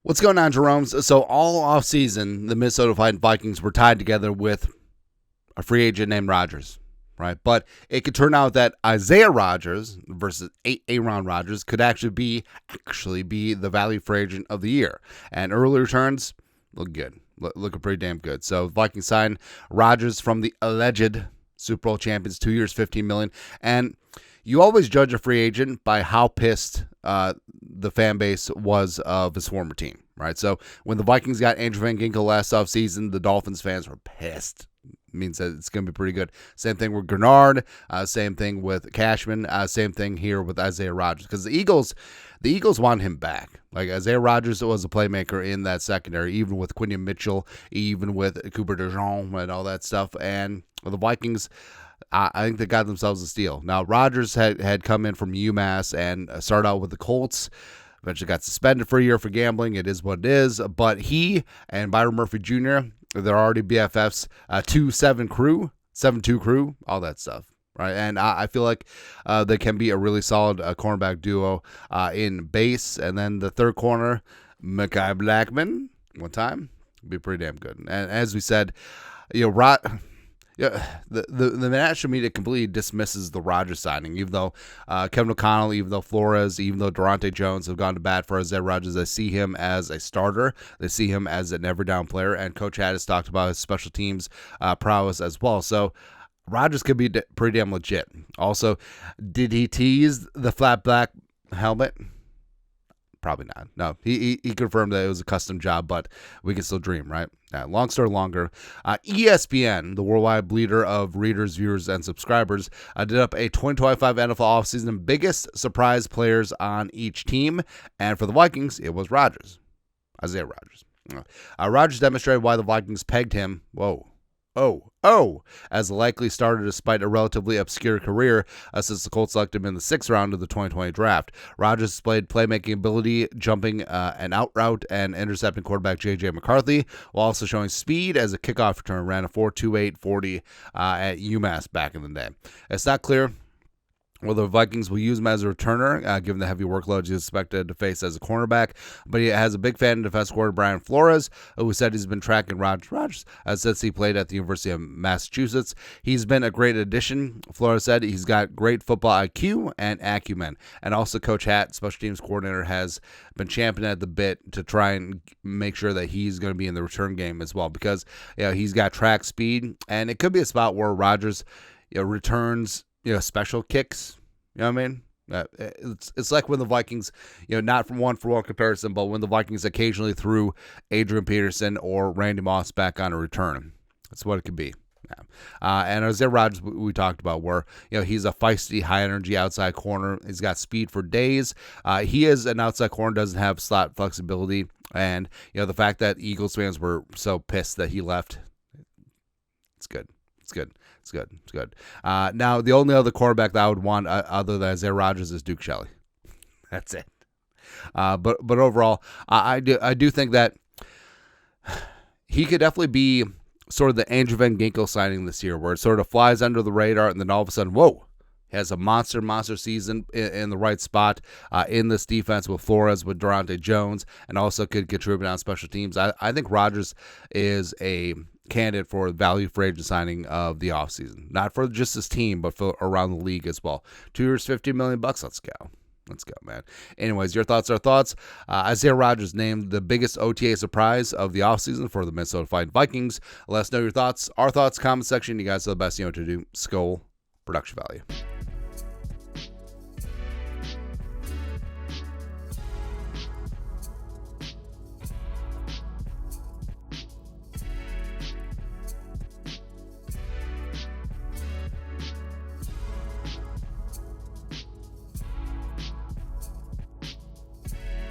What's going on, Jerome? So all offseason, the Minnesota Vikings were tied together with a free agent named Rodgers, right? But it could turn out that Isaiah Rodgers versus Aaron Rodgers could actually be the value free agent of the year. And early returns look good, looking pretty damn good. So Vikings signed Rodgers from the alleged Super Bowl champions, 2 years, $15 million. And you always judge a free agent by how pissed the fan base was of his former team, right? So when the Vikings got Andrew Van Ginkel last offseason, the Dolphins fans were pissed. It means that it's going to be pretty good. Same thing with Gernard. Same thing with Cashman. Same thing here with Isaiah Rodgers. Because the Eagles want him back. Like, Isaiah Rodgers was a playmaker in that secondary, even with Quinion Mitchell, even with Cooper DeJean and all that stuff. And the Vikings, I think they got themselves a steal. Now, Rodgers had come in from UMass and started out with the Colts. Eventually got suspended for a year for gambling. It is what it is. But he and Byron Murphy Jr., they're already BFFs. 2-7 crew, 7-2 crew, all that stuff. Right, and I feel like they can be a really solid cornerback duo in base. And then the third corner, Mekhi Blackman, one time, be pretty damn good. And as we said, the national media completely dismisses the Rodgers signing, even though Kevin O'Connell, even though Flores, even though Durante Jones have gone to bat for Isaiah Rodgers. They see him as a starter. They see him as an every-down player, and Coach Haddis talked about his special teams prowess as well. So Rodgers could be pretty damn legit. Also, did he tease the flat black helmet? Probably not. No, he confirmed that it was a custom job, but we can still dream, right? Long story longer. ESPN, the worldwide leader of readers, viewers, and subscribers, did up a 2025 NFL offseason biggest surprise players on each team. And for the Vikings, it was Rodgers. Isaiah Rodgers. Rodgers demonstrated why the Vikings pegged him. As a likely starter despite a relatively obscure career since the Colts selected him in the 6th round of the 2020 draft. Rodgers displayed playmaking ability, jumping an out route and intercepting quarterback J.J. McCarthy, while also showing speed as a kickoff return. Ran a 4.28 40 at UMass back in the day. It's not clear whether the Vikings will use him as a returner, given the heavy workload he's expected to face as a cornerback. But he has a big fan of defense coordinator Brian Flores, who said he's been tracking Rodgers since he played at the University of Massachusetts. He's been a great addition. Flores said he's got great football IQ and acumen. And also Coach Hatt, special teams coordinator, has been championing at the bit to try and make sure that he's going to be in the return game as well, because he's got track speed, and it could be a spot where Rodgers returns special kicks. You know what I mean? It's like when the Vikings, not from one-for-one comparison, but when the Vikings occasionally threw Adrian Peterson or Randy Moss back on a return. That's what it could be. Yeah. And Isaiah Rodgers, we talked about, where he's a feisty, high-energy outside corner. He's got speed for days. He is an outside corner, doesn't have slot flexibility. And, the fact that Eagles fans were so pissed that he left, it's good. It's good. Now, the only other quarterback that I would want other than Isaiah Rodgers is Duke Shelley. That's it. But overall, I do think that he could definitely be sort of the Andrew Van Ginkel signing this year, where it sort of flies under the radar, and then all of a sudden, whoa, he has a monster season in the right spot in this defense with Flores, with Durante Jones, and also could contribute on special teams. I think Rodgers is a candidate for value free agent signing of the offseason. Not for just his team, but for around the league as well. 2 years, $50 million. Let's go, man. Anyways, your thoughts are thoughts. Isaiah Rodgers named the biggest OTA surprise of the offseason for the Minnesota Vikings. Let us know your thoughts. Our thoughts, comment section. You guys are the best. To do. Skol. Production value.